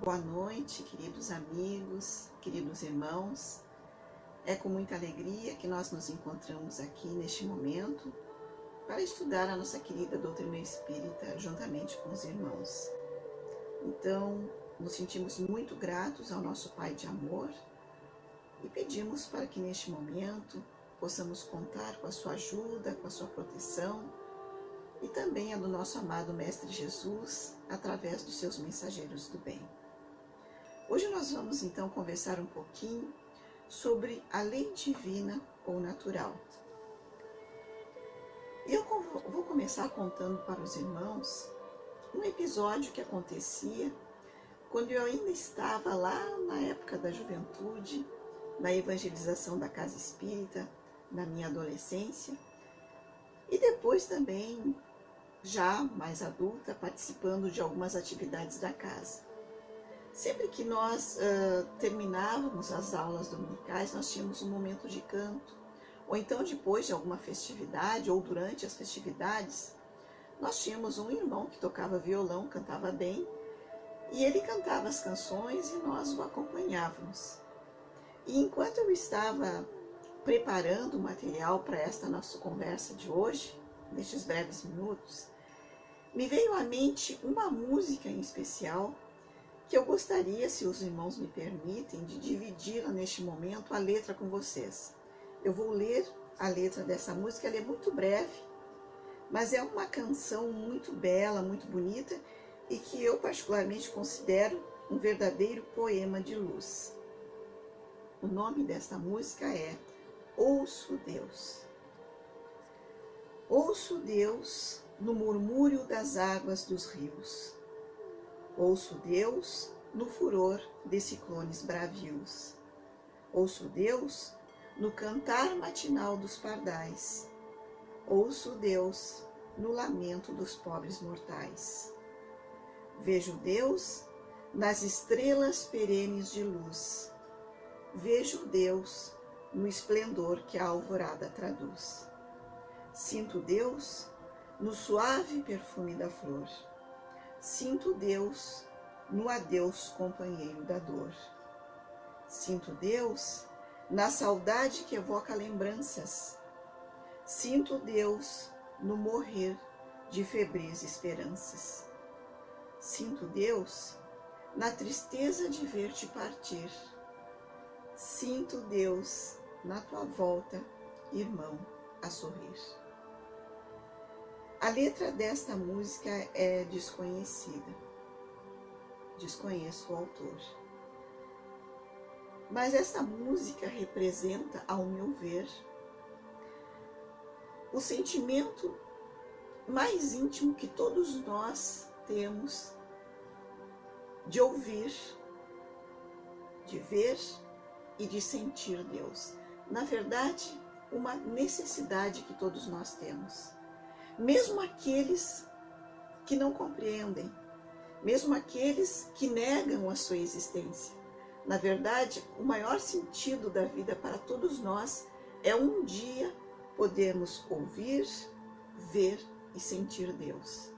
Boa noite, queridos amigos, queridos irmãos. É com muita alegria que nós nos encontramos aqui neste momento para estudar a nossa querida doutrina espírita juntamente com os irmãos. Então, nos sentimos muito gratos ao nosso Pai de amor e pedimos para que neste momento possamos contar com a sua ajuda, com a sua proteção e também a do nosso amado Mestre Jesus através dos seus mensageiros do bem. Hoje nós vamos então conversar um pouquinho sobre a lei divina ou natural. E eu vou começar contando para os irmãos um episódio que acontecia quando eu ainda estava lá na época da juventude, na evangelização da casa espírita, na minha adolescência, e depois também, já mais adulta, participando de algumas atividades da casa. Sempre que nós terminávamos as aulas dominicais, nós tínhamos um momento de canto, ou então depois de alguma festividade, ou durante as festividades, nós tínhamos um irmão que tocava violão, cantava bem, e ele cantava as canções e nós o acompanhávamos. E enquanto eu estava preparando o material para esta nossa conversa de hoje, nestes breves minutos, me veio à mente uma música em especial que eu gostaria, se os irmãos me permitem, de dividir neste momento a letra com vocês. Eu vou ler a letra dessa música, ela é muito breve, mas é uma canção muito bela, muito bonita, e que eu particularmente considero um verdadeiro poema de luz. O nome desta música é Ouço Deus. Ouço Deus no murmúrio das águas dos rios. Ouço Deus no furor de ciclones bravios. Ouço Deus no cantar matinal dos pardais. Ouço Deus no lamento dos pobres mortais. Vejo Deus nas estrelas perenes de luz. Vejo Deus no esplendor que a alvorada traduz. Sinto Deus no suave perfume da flor. Sinto Deus no adeus companheiro da dor. Sinto Deus na saudade que evoca lembranças. Sinto Deus no morrer de febris esperanças. Sinto Deus na tristeza de ver-te partir. Sinto Deus na tua volta, irmão, a sorrir. A letra desta música é desconhecida. Desconheço o autor. Mas esta música representa, ao meu ver, o sentimento mais íntimo que todos nós temos de ouvir, de ver e de sentir Deus. Na verdade, uma necessidade que todos nós temos. Mesmo aqueles que não compreendem, mesmo aqueles que negam a sua existência. Na verdade, o maior sentido da vida para todos nós é um dia podermos ouvir, ver e sentir Deus.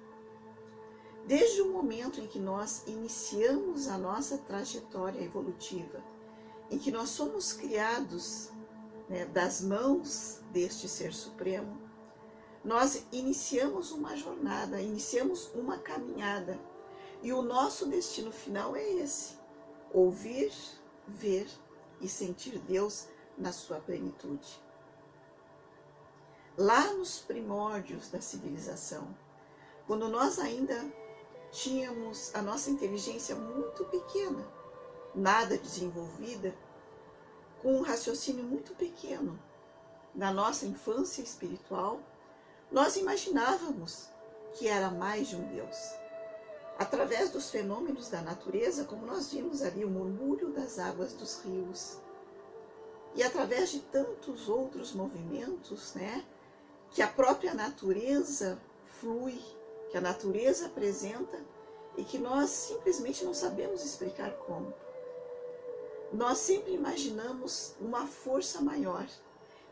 Desde o momento em que nós iniciamos a nossa trajetória evolutiva, em que nós somos criados das mãos deste Ser Supremo, nós iniciamos uma jornada, iniciamos uma caminhada, e o nosso destino final é esse: ouvir, ver e sentir Deus na sua plenitude. Lá nos primórdios da civilização, quando nós ainda tínhamos a nossa inteligência muito pequena, nada desenvolvida, com um raciocínio muito pequeno, na nossa infância espiritual, nós imaginávamos que era mais de um Deus. Através dos fenômenos da natureza, como nós vimos ali, o murmúrio das águas dos rios, e através de tantos outros movimentos, que a própria natureza flui, que a natureza apresenta e que nós simplesmente não sabemos explicar como. Nós sempre imaginamos uma força maior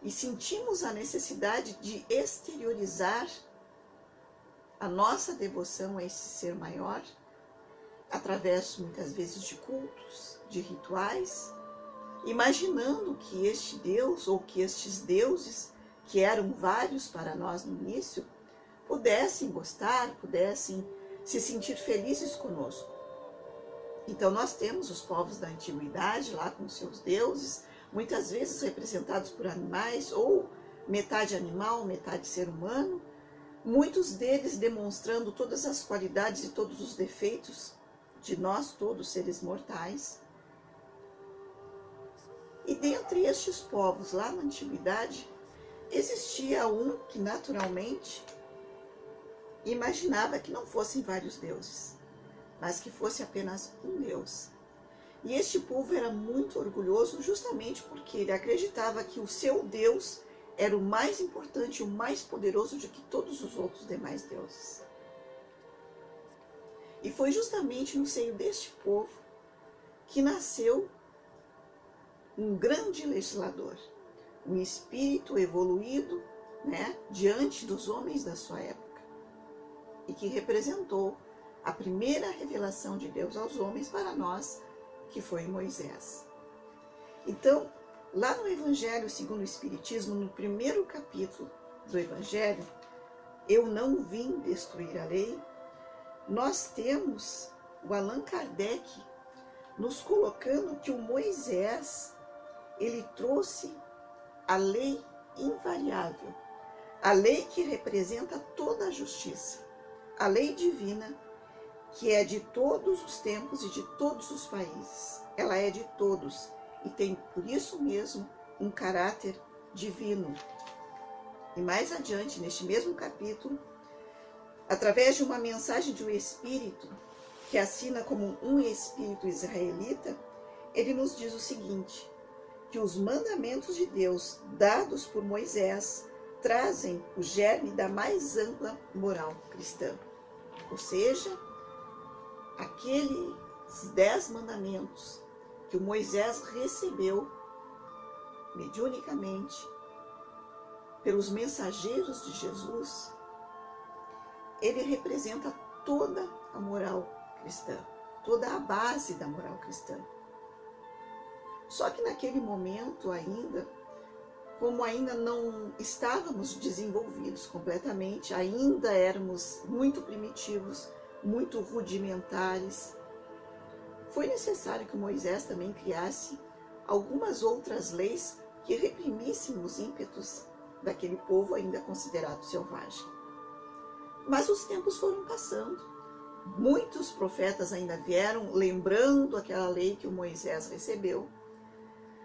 e sentimos a necessidade de exteriorizar a nossa devoção a esse ser maior através muitas vezes de cultos, de rituais, imaginando que este Deus ou que estes deuses, que eram vários para nós no início, pudessem gostar, pudessem se sentir felizes conosco. Então nós temos os povos da antiguidade lá com seus deuses, muitas vezes representados por animais, ou metade animal, metade ser humano, muitos deles demonstrando todas as qualidades e todos os defeitos de nós todos, seres mortais. E dentre estes povos lá na antiguidade, existia um que naturalmente imaginava que não fossem vários deuses, mas que fosse apenas um Deus. E este povo era muito orgulhoso justamente porque ele acreditava que o seu Deus era o mais importante, o mais poderoso de que todos os outros demais deuses. E foi justamente no seio deste povo que nasceu um grande legislador, um espírito evoluído, diante dos homens da sua época, e que representou a primeira revelação de Deus aos homens para nós, que foi Moisés. Então, lá no Evangelho segundo o Espiritismo, no primeiro capítulo do Evangelho, Eu não vim destruir a lei, nós temos o Allan Kardec nos colocando que o Moisés, ele trouxe a lei invariável, a lei que representa toda a justiça, a lei divina, que é de todos os tempos e de todos os países. Ela é de todos e tem, por isso mesmo, um caráter divino. E mais adiante, neste mesmo capítulo, através de uma mensagem de um espírito, que assina como um espírito israelita, ele nos diz o seguinte, que os mandamentos de Deus dados por Moisés trazem o germe da mais ampla moral cristã. Ou seja, aqueles 10 mandamentos que o Moisés recebeu mediunicamente pelos mensageiros de Jesus, ele representa toda a moral cristã, toda a base da moral cristã. Só que naquele momento ainda, como ainda não estávamos desenvolvidos completamente, ainda éramos muito primitivos, muito rudimentares, foi necessário que Moisés também criasse algumas outras leis que reprimissem os ímpetos daquele povo ainda considerado selvagem. Mas os tempos foram passando. Muitos profetas ainda vieram lembrando aquela lei que o Moisés recebeu.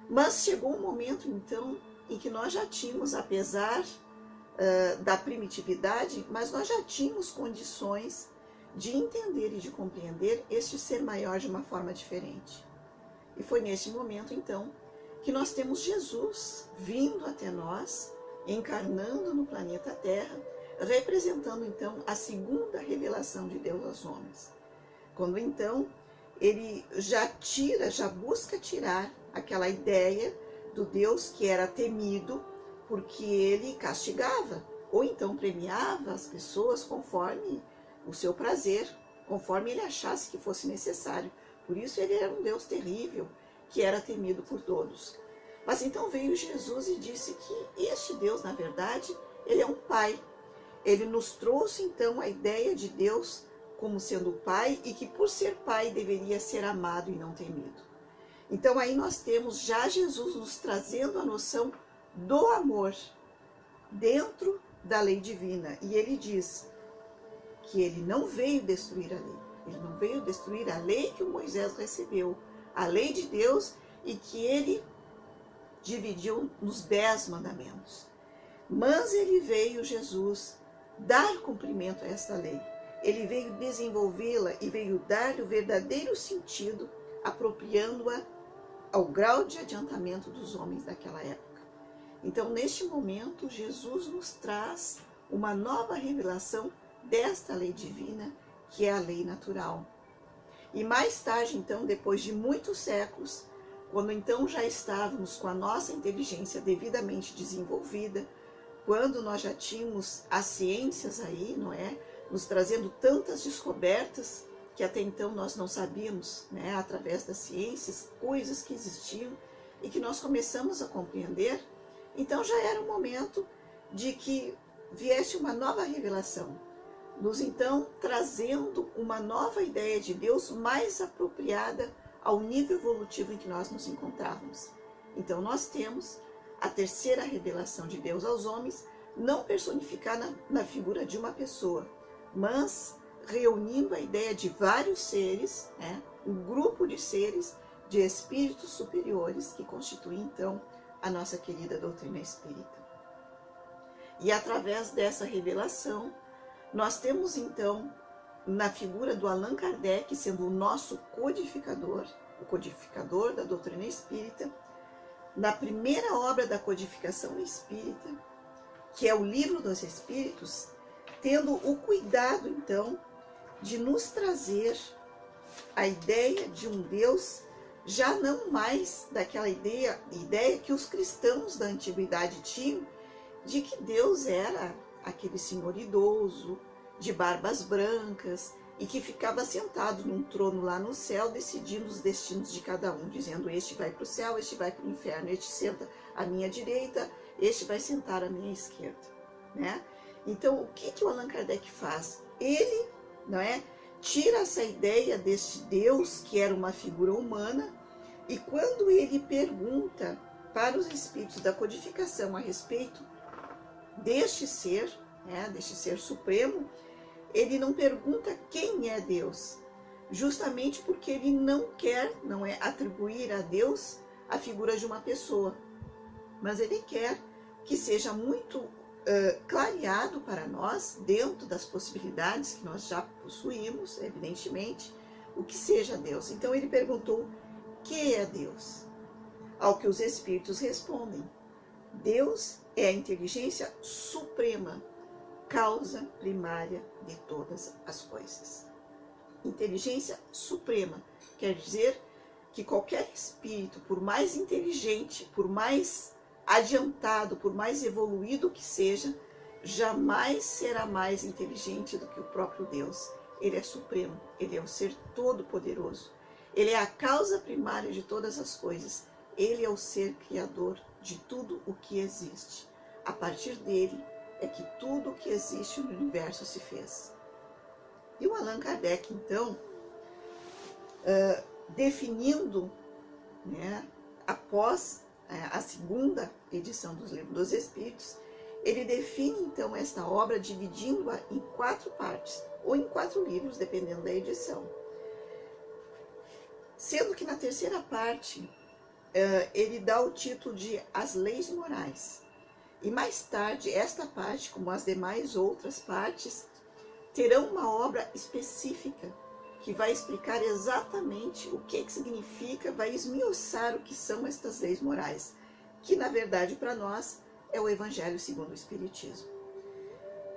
Mas chegou um momento, então, em que nós já tínhamos, apesar da primitividade, mas nós já tínhamos condições de entender e de compreender este ser maior de uma forma diferente. E foi neste momento, então, que nós temos Jesus vindo até nós, encarnando no planeta Terra, representando, então, a segunda revelação de Deus aos homens. Quando, então, ele já busca tirar aquela ideia do Deus que era temido, porque ele castigava, ou então premiava as pessoas conforme o seu prazer, conforme ele achasse que fosse necessário. Por isso ele era um Deus terrível, que era temido por todos. Mas então veio Jesus e disse que este Deus, na verdade, ele é um pai. Ele nos trouxe então a ideia de Deus como sendo pai e que por ser pai deveria ser amado e não temido. Então aí nós temos já Jesus nos trazendo a noção do amor dentro da lei divina. E ele diz que ele não veio destruir a lei. Ele não veio destruir a lei que o Moisés recebeu, a lei de Deus, e que ele dividiu nos 10 mandamentos. Mas ele veio, Jesus, dar cumprimento a esta lei. Ele veio desenvolvê-la e veio dar-lhe o verdadeiro sentido, apropriando-a ao grau de adiantamento dos homens daquela época. Então, neste momento, Jesus nos traz uma nova revelação desta lei divina, que é a lei natural. E mais tarde, então, depois de muitos séculos, quando então já estávamos com a nossa inteligência devidamente desenvolvida, quando nós já tínhamos as ciências aí, não é? Nos trazendo tantas descobertas que até então nós não sabíamos, né, através das ciências, coisas que existiam e que nós começamos a compreender, então já era o momento de que viesse uma nova revelação, nos então trazendo uma nova ideia de Deus mais apropriada ao nível evolutivo em que nós nos encontrávamos. Então nós temos a terceira revelação de Deus aos homens, não personificada na figura de uma pessoa, mas reunindo a ideia de vários seres, né, um grupo de seres, de espíritos superiores, que constituem então a nossa querida doutrina espírita. E através dessa revelação, nós temos então, na figura do Allan Kardec, sendo o nosso codificador, o codificador da doutrina espírita, na primeira obra da codificação espírita, que é o Livro dos Espíritos, tendo o cuidado então de nos trazer a ideia de um Deus já não mais daquela ideia que os cristãos da antiguidade tinham, de que Deus era aquele senhor idoso, de barbas brancas, e que ficava sentado num trono lá no céu, decidindo os destinos de cada um, dizendo: este vai para o céu, este vai para o inferno, este senta à minha direita, este vai sentar à minha esquerda, né? Então, o que o Allan Kardec faz? Ele, não é, tira essa ideia deste Deus, que era uma figura humana, e quando ele pergunta para os espíritos da codificação a respeito deste ser, né, deste ser supremo, ele não pergunta quem é Deus, justamente porque ele não quer, não é, atribuir a Deus a figura de uma pessoa, mas ele quer que seja muito clareado para nós, dentro das possibilidades que nós já possuímos, evidentemente, o que seja Deus. Então ele perguntou: que é Deus? Ao que os espíritos respondem: Deus é a inteligência suprema, causa primária de todas as coisas. Inteligência suprema quer dizer que qualquer espírito, por mais inteligente, por mais adiantado, por mais evoluído que seja, jamais será mais inteligente do que o próprio Deus. Ele é supremo, ele é o ser todo-poderoso, ele é a causa primária de todas as coisas, ele é o ser criador de tudo o que existe. A partir dele é que tudo o que existe no universo se fez. E o Allan Kardec, então, definindo, né, após a segunda edição dos Livros dos Espíritos, ele define então esta obra dividindo-a em 4 partes, ou em 4 livros, dependendo da edição. Sendo que na terceira parte, ele dá o título de As Leis Morais. E mais tarde, esta parte, como as demais outras partes, terão uma obra específica que vai explicar exatamente o que significa, vai esmiuçar o que são estas leis morais, que na verdade para nós é o Evangelho segundo o Espiritismo.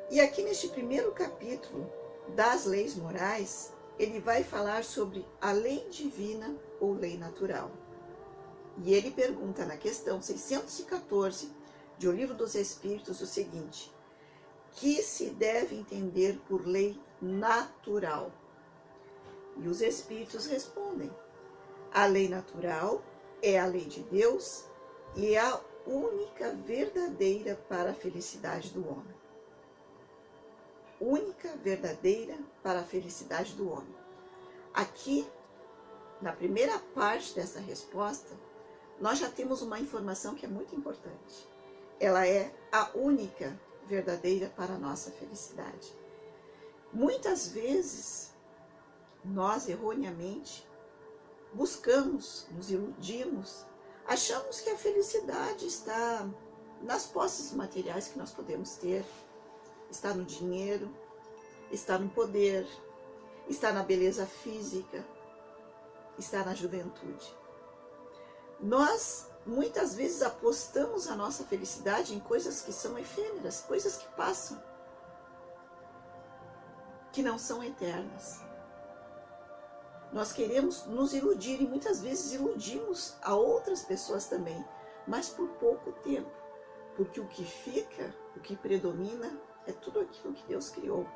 E aqui neste primeiro capítulo das leis morais, ele vai falar sobre a lei divina ou lei natural. E ele pergunta na questão 614 de O Livro dos Espíritos o seguinte: que se deve entender por lei natural? E os espíritos respondem: a lei natural é a lei de Deus e é a única verdadeira para a felicidade do homem. Única verdadeira para a felicidade do homem. Aqui, na primeira parte dessa resposta, nós já temos uma informação que é muito importante. Ela é a única verdadeira para a nossa felicidade. Muitas vezes, nós erroneamente buscamos, nos iludimos, achamos que a felicidade está nas posses materiais que nós podemos ter, está no dinheiro, está no poder, está na beleza física, está na juventude. Nós muitas vezes apostamos a nossa felicidade em coisas que são efêmeras, coisas que passam, que não são eternas. Nós queremos nos iludir e muitas vezes iludimos a outras pessoas também, mas por pouco tempo, porque o que fica, o que predomina, é tudo aquilo que Deus criou.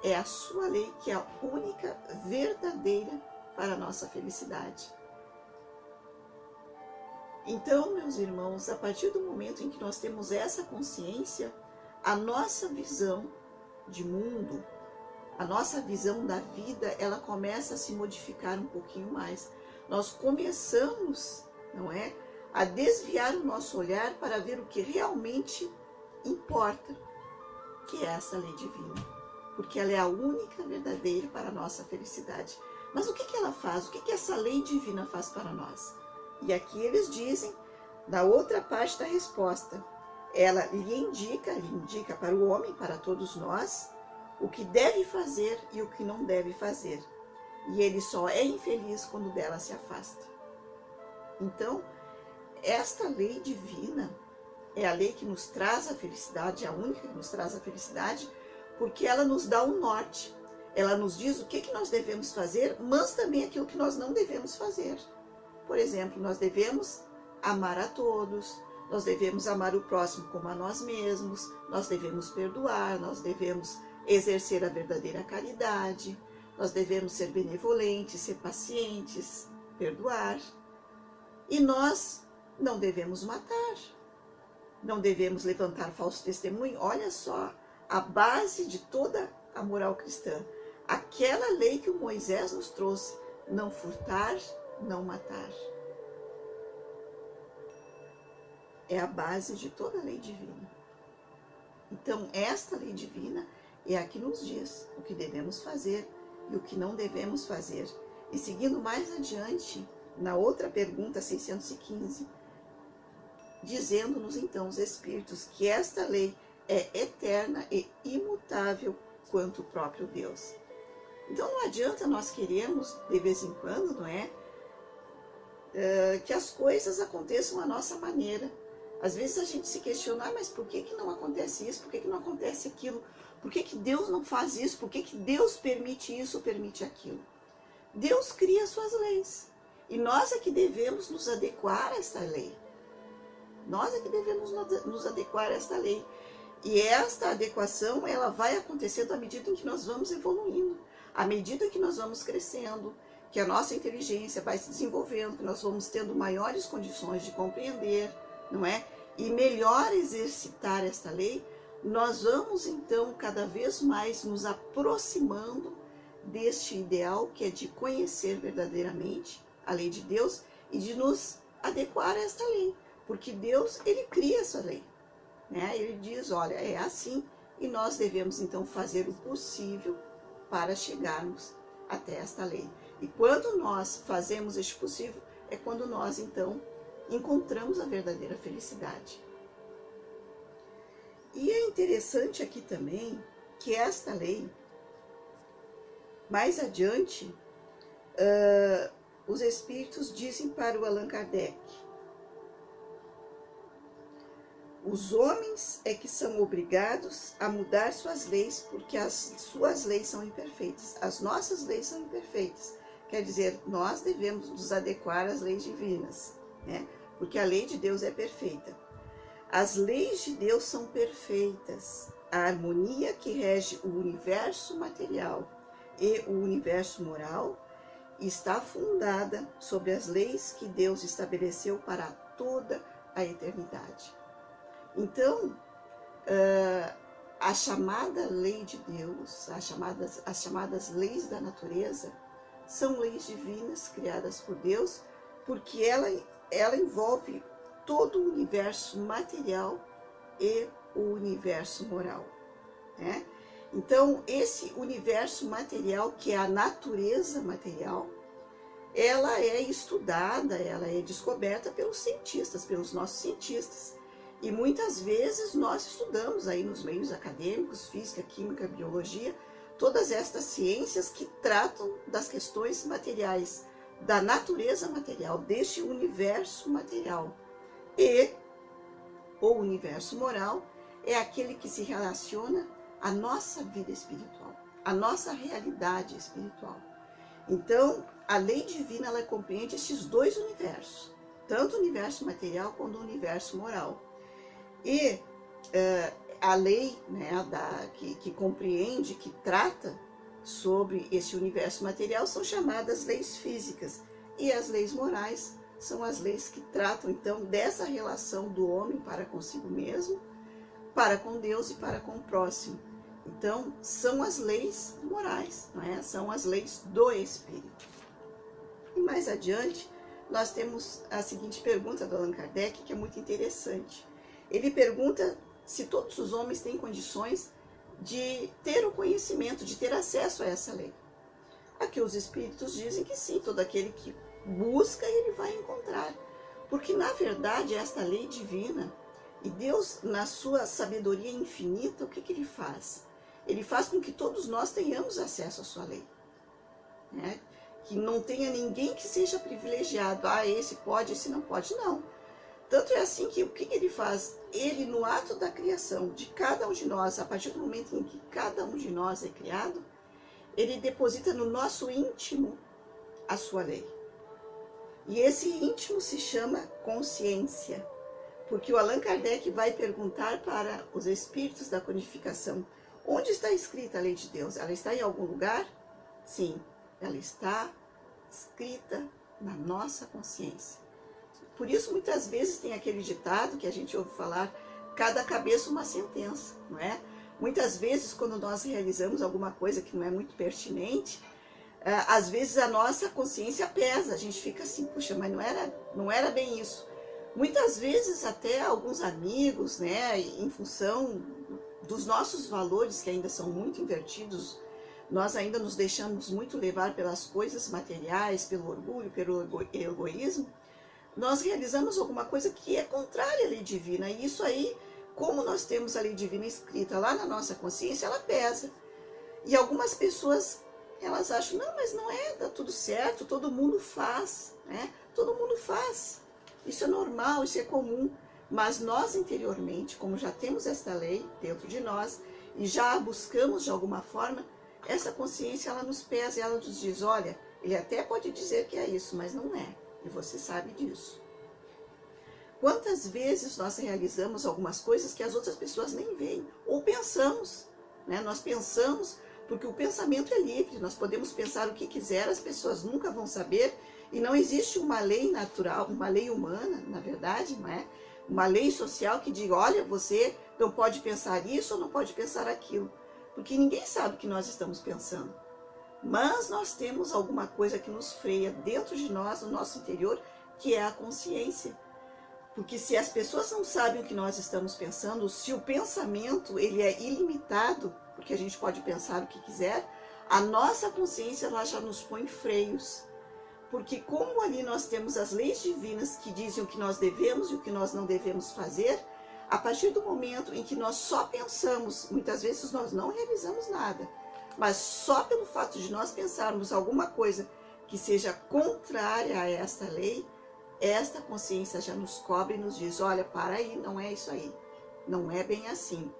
é a sua lei que é a única verdadeira para a nossa felicidade. Então, meus irmãos, a partir do momento em que nós temos essa consciência, a nossa visão de mundo, a nossa visão da vida, ela começa a se modificar um pouquinho mais. Nós começamos, não é, a desviar o nosso olhar para ver o que realmente importa, que é essa lei divina, porque ela é a única verdadeira para a nossa felicidade. Mas o que ela faz? O que essa lei divina faz para nós? E aqui eles dizem, na outra parte da resposta, ela lhe indica para o homem, para todos nós, o que deve fazer e o que não deve fazer. E ele só é infeliz quando dela se afasta. Então, esta lei divina é a lei que nos traz a felicidade, é a única que nos traz a felicidade, porque ela nos dá um norte. Ela nos diz o que nós devemos fazer, mas também aquilo que nós não devemos fazer. Por exemplo, nós devemos amar a todos, nós devemos amar o próximo como a nós mesmos, nós devemos perdoar, nós devemos exercer a verdadeira caridade, nós devemos ser benevolentes, ser pacientes, perdoar. E nós não devemos matar, não devemos levantar falso testemunho. Olha só, a base de toda a moral cristã, aquela lei que o Moisés nos trouxe, não furtar, não matar. É a base de toda a lei divina. Então, esta lei divina é a que nos diz o que devemos fazer e o que não devemos fazer. E seguindo mais adiante, na outra pergunta 615, dizendo-nos então os Espíritos que esta lei é eterna e imutável quanto o próprio Deus. Então não adianta nós queremos, de vez em quando, não é? Que as coisas aconteçam à nossa maneira. Às vezes a gente se questiona, mas por que não acontece isso? Por que não acontece aquilo? Por que Deus não faz isso? Por que Deus permite isso ou permite aquilo? Deus cria suas leis. E nós é que devemos nos adequar a esta lei. Nós é que devemos nos adequar a esta lei. E esta adequação, ela vai acontecendo à medida em que nós vamos evoluindo, à medida que nós vamos crescendo, que a nossa inteligência vai se desenvolvendo, que nós vamos tendo maiores condições de compreender, não é? E melhor exercitar esta lei, nós vamos então cada vez mais nos aproximando deste ideal que é de conhecer verdadeiramente a lei de Deus e de nos adequar a esta lei, porque Deus, ele cria essa lei, né? Ele diz, olha, é assim, e nós devemos então fazer o possível para chegarmos até esta lei. E quando nós fazemos este possível, é quando nós então encontramos a verdadeira felicidade. E é interessante aqui também que esta lei, mais adiante, os Espíritos dizem para o Allan Kardec: os homens é que são obrigados a mudar suas leis, porque as suas leis são imperfeitas. As nossas leis são imperfeitas. Quer dizer, nós devemos nos adequar às leis divinas, né? Porque a lei de Deus é perfeita. As leis de Deus são perfeitas. A harmonia que rege o universo material e o universo moral está fundada sobre as leis que Deus estabeleceu para toda a eternidade. Então, a chamada lei de Deus, as chamadas leis da natureza, são leis divinas criadas por Deus, porque ela envolve todo o universo material e o universo moral, né? Então, esse universo material, que é a natureza material, ela é estudada, ela é descoberta pelos cientistas, pelos nossos cientistas. E muitas vezes nós estudamos aí nos meios acadêmicos, física, química, biologia, todas estas ciências que tratam das questões materiais, da natureza material, deste universo material. E o universo moral é aquele que se relaciona à nossa vida espiritual, à nossa realidade espiritual. Então, a lei divina, ela compreende esses dois universos, tanto o universo material quanto o universo moral. E a lei, né, que compreende, que trata sobre esse universo material são chamadas leis físicas, e as leis morais são as leis que tratam então dessa relação do homem para consigo mesmo, para com Deus e para com o próximo. Então são as leis morais, não é? São as leis do Espírito. E mais adiante nós temos a seguinte pergunta do Allan Kardec, que é muito interessante. Ele pergunta se todos os homens têm condições de ter o conhecimento, de ter acesso a essa lei. Aqui os espíritos dizem que sim, todo aquele que busca, ele vai encontrar. Porque, na verdade, esta lei divina, e Deus, na sua sabedoria infinita, o que ele faz? Ele faz com que todos nós tenhamos acesso à sua lei. Né? Que não tenha ninguém que seja privilegiado. Ah, esse pode, esse não pode. Não. Tanto é assim que o que ele faz? Ele, no ato da criação de cada um de nós, a partir do momento em que cada um de nós é criado, ele deposita no nosso íntimo a sua lei. E esse íntimo se chama consciência. Porque o Allan Kardec vai perguntar para os espíritos da codificação: onde está escrita a lei de Deus? Ela está em algum lugar? Sim, ela está escrita na nossa consciência. Por isso, muitas vezes tem aquele ditado que a gente ouve falar: cada cabeça uma sentença, não é? Muitas vezes, quando nós realizamos alguma coisa que não é muito pertinente, às vezes a nossa consciência pesa, a gente fica assim, puxa, mas não era bem isso. Muitas vezes até alguns amigos, né, em função dos nossos valores que ainda são muito invertidos, nós ainda nos deixamos muito levar pelas coisas materiais, pelo orgulho, pelo egoísmo, nós realizamos alguma coisa que é contrária à lei divina. E isso aí, como nós temos a lei divina escrita lá na nossa consciência, ela pesa. E algumas pessoas, elas acham, não, mas não é, tá tudo certo, todo mundo faz, né? Todo mundo faz. Isso é normal, isso é comum. Mas nós interiormente, como já temos esta lei dentro de nós, e já a buscamos de alguma forma, essa consciência, ela nos pesa e ela nos diz: olha, ele até pode dizer que é isso, mas não é. E você sabe disso. Quantas vezes nós realizamos algumas coisas que as outras pessoas nem veem? Ou pensamos, né? Nós pensamos, porque o pensamento é livre, nós podemos pensar o que quiser, as pessoas nunca vão saber, e não existe uma lei natural, uma lei humana, na verdade, não é? Uma lei social que diga: olha, você não pode pensar isso ou não pode pensar aquilo. Porque ninguém sabe o que nós estamos pensando. Mas nós temos alguma coisa que nos freia dentro de nós, no nosso interior, que é a consciência. Porque se as pessoas não sabem o que nós estamos pensando, se o pensamento ele é ilimitado, porque a gente pode pensar o que quiser, a nossa consciência ela já nos põe freios. Porque como ali nós temos as leis divinas que dizem o que nós devemos e o que nós não devemos fazer, a partir do momento em que nós só pensamos, muitas vezes nós não realizamos nada, mas só pelo fato de nós pensarmos alguma coisa que seja contrária a esta lei, esta consciência já nos cobre e nos diz: olha, para aí, não é isso aí, não é bem assim.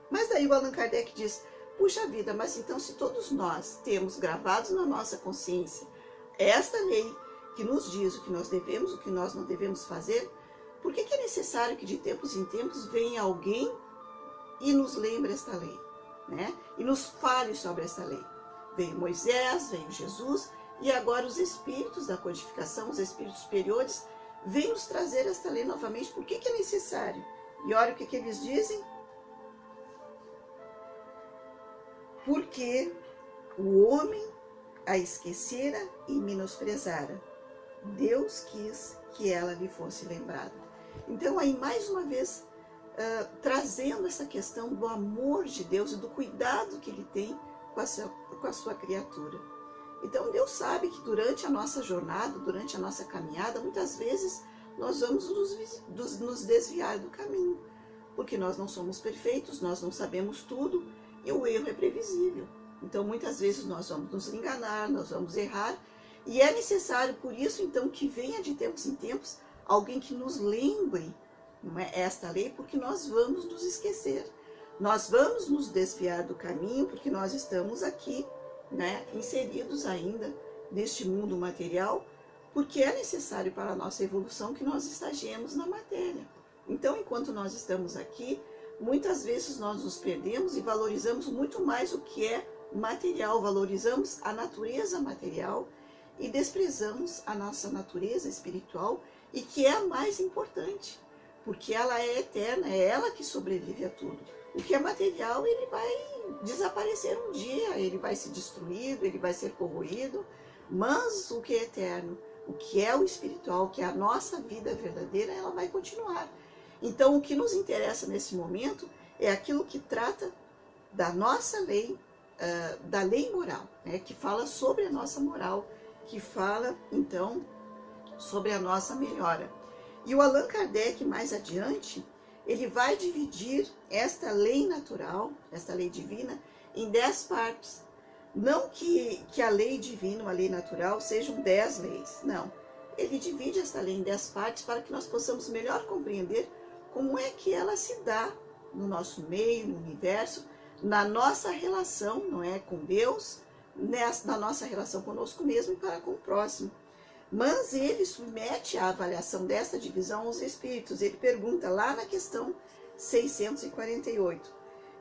Mas daí o Allan Kardec diz: puxa vida, mas então se todos nós temos gravados na nossa consciência esta lei que nos diz o que nós devemos, o que nós não devemos fazer, por que é necessário que de tempos em tempos venha alguém e nos lembre esta lei? Né? E nos fale sobre essa lei. Veio Moisés, veio Jesus, e agora os espíritos da codificação, os espíritos superiores, vêm nos trazer esta lei novamente. Por que é necessário? E olha o que eles dizem. Porque o homem a esquecera e menosprezara. Deus quis que ela lhe fosse lembrada. Então aí mais uma vez trazendo essa questão do amor de Deus e do cuidado que Ele tem com a sua criatura. Então Deus sabe que durante a nossa jornada, durante a nossa caminhada, muitas vezes nós vamos nos desviar do caminho, porque nós não somos perfeitos, nós não sabemos tudo e o erro é previsível. Então muitas vezes nós vamos nos enganar, nós vamos errar, e é necessário por isso então que venha de tempos em tempos alguém que nos lembre, não é, esta lei, porque nós vamos nos esquecer, nós vamos nos desviar do caminho, porque nós estamos aqui, né, inseridos ainda neste mundo material, porque é necessário para a nossa evolução que nós estagiemos na matéria. Então, enquanto nós estamos aqui, muitas vezes nós nos perdemos e valorizamos muito mais o que é material, valorizamos a natureza material e desprezamos a nossa natureza espiritual, e que é a mais importante, porque ela é eterna, é ela que sobrevive a tudo. O que é material, ele vai desaparecer um dia, ele vai ser destruído, ele vai ser corroído, mas o que é eterno, o que é o espiritual, que é a nossa vida verdadeira, ela vai continuar. Então, o que nos interessa nesse momento é aquilo que trata da nossa lei, da lei moral, né, que fala sobre a nossa moral, que fala, então, sobre a nossa melhora. E o Allan Kardec, mais adiante, ele vai dividir esta lei natural, esta lei divina, em 10 partes. Não que a lei divina, a lei natural, sejam 10 leis, não. Ele divide esta lei em 10 partes para que nós possamos melhor compreender como é que ela se dá no nosso meio, no universo, na nossa relação, não é, com Deus, na nossa relação conosco mesmo e para com o próximo. Mas ele submete a avaliação desta divisão aos espíritos. Ele pergunta lá na questão 648,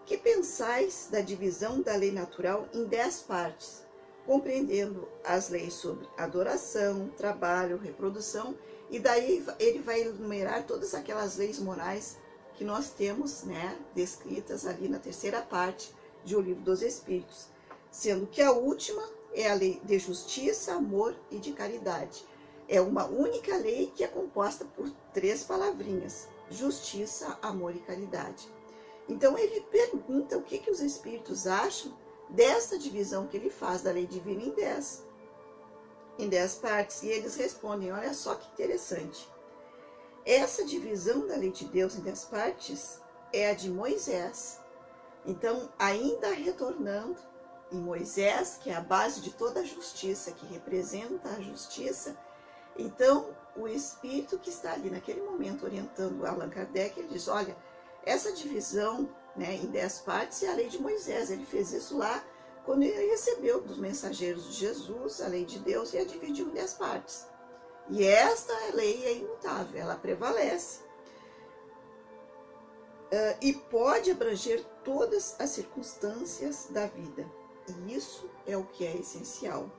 que pensais da divisão da lei natural em 10 partes, compreendendo as leis sobre adoração, trabalho, reprodução, e daí ele vai enumerar todas aquelas leis morais que nós temos, né, descritas ali na terceira parte de O Livro dos Espíritos, sendo que a última é a lei de justiça, amor e de caridade. É uma única lei que é composta por 3 palavrinhas: justiça, amor e caridade. Então ele pergunta o que os espíritos acham dessa divisão que ele faz da lei divina em 10 partes, e eles respondem: olha só que interessante. Essa divisão da lei de Deus em 10 partes é a de Moisés. Então, ainda retornando em Moisés, que é a base de toda a justiça, que representa a justiça, então o espírito que está ali naquele momento orientando Allan Kardec, ele diz: olha, essa divisão, né, em 10 partes é a lei de Moisés. Ele fez isso lá quando ele recebeu dos mensageiros de Jesus a lei de Deus e a dividiu em 10 partes. E esta lei é imutável, ela prevalece. E pode abranger todas as circunstâncias da vida. E isso é o que é essencial.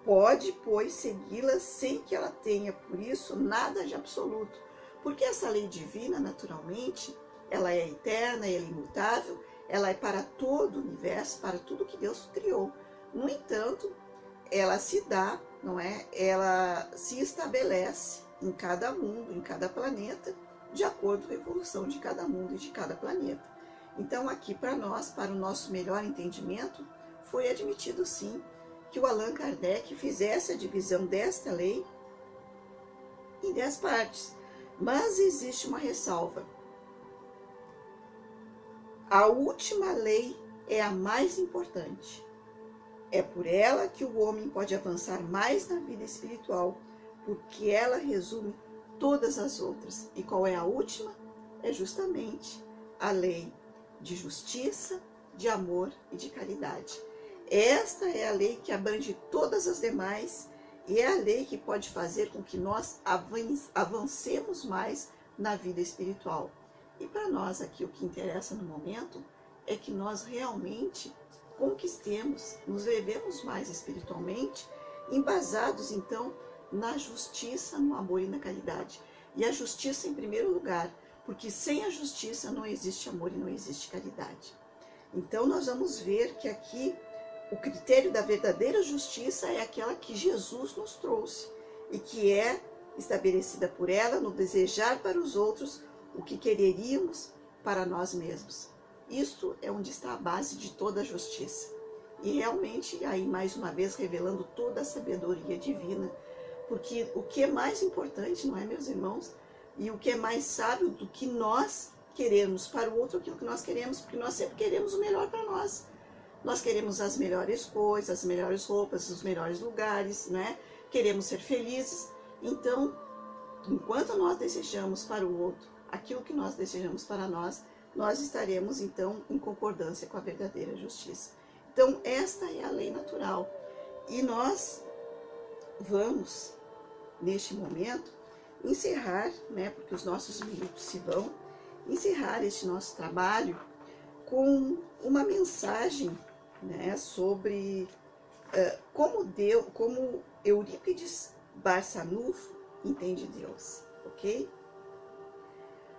Pode, pois, segui-la sem que ela tenha, por isso, nada de absoluto. Porque essa lei divina, naturalmente, ela é eterna, ela é imutável, ela é para todo o universo, para tudo que Deus criou. No entanto, ela se dá, não é? Ela se estabelece em cada mundo, em cada planeta, de acordo com a evolução de cada mundo e de cada planeta. Então, aqui para nós, para o nosso melhor entendimento, foi admitido sim que o Allan Kardec fizesse a divisão desta lei em 10 partes. Mas existe uma ressalva. A última lei é a mais importante. É por ela que o homem pode avançar mais na vida espiritual, porque ela resume todas as outras. E qual é a última? É justamente a lei de justiça, de amor e de caridade. Esta é a lei que abrange todas as demais e é a lei que pode fazer com que nós avancemos mais na vida espiritual. E para nós aqui o que interessa no momento é que nós realmente conquistemos, nos levemos mais espiritualmente, embasados então na justiça, no amor e na caridade. E a justiça em primeiro lugar, porque sem a justiça não existe amor e não existe caridade. Então nós vamos ver que aqui o critério da verdadeira justiça é aquela que Jesus nos trouxe e que é estabelecida por ela no desejar para os outros o que quereríamos para nós mesmos. Isto é onde está a base de toda a justiça. E realmente, aí mais uma vez, revelando toda a sabedoria divina, porque o que é mais importante, não é, meus irmãos? E o que é mais sábio do que nós queremos para o outro, aquilo que nós queremos, porque nós sempre queremos o melhor para nós. Nós queremos as melhores coisas, as melhores roupas, os melhores lugares, né? Queremos ser felizes. Então, enquanto nós desejamos para o outro aquilo que nós desejamos para nós, nós estaremos, então, em concordância com a verdadeira justiça. Então, esta é a lei natural. E nós vamos, neste momento, encerrar, né, porque os nossos minutos se vão, encerrar este nosso trabalho com uma mensagem, né, sobre como Eurípides Barçanufo entende Deus, ok?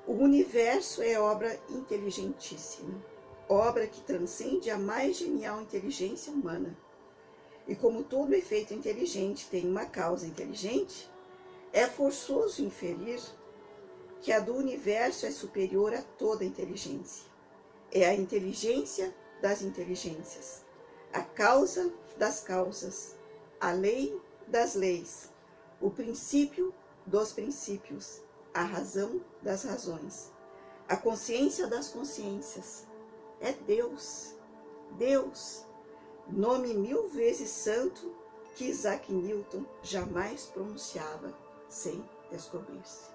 O universo é obra inteligentíssima, obra que transcende a mais genial inteligência humana. E como todo efeito inteligente tem uma causa inteligente, é forçoso inferir que a do universo é superior a toda inteligência. É a inteligência das inteligências, a causa das causas, a lei das leis, o princípio dos princípios, a razão das razões, a consciência das consciências. É Deus, Deus, nome 1000 vezes santo que Isaac Newton jamais pronunciava sem descobrir-se.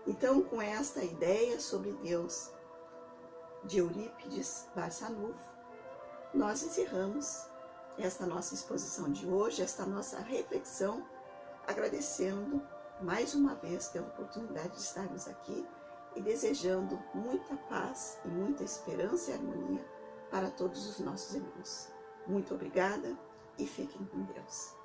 Então, com esta ideia sobre Deus de Eurípides Barçanufo, nós encerramos esta nossa exposição de hoje, esta nossa reflexão, agradecendo mais uma vez pela oportunidade de estarmos aqui e desejando muita paz e muita esperança e harmonia para todos os nossos irmãos. Muito obrigada e fiquem com Deus.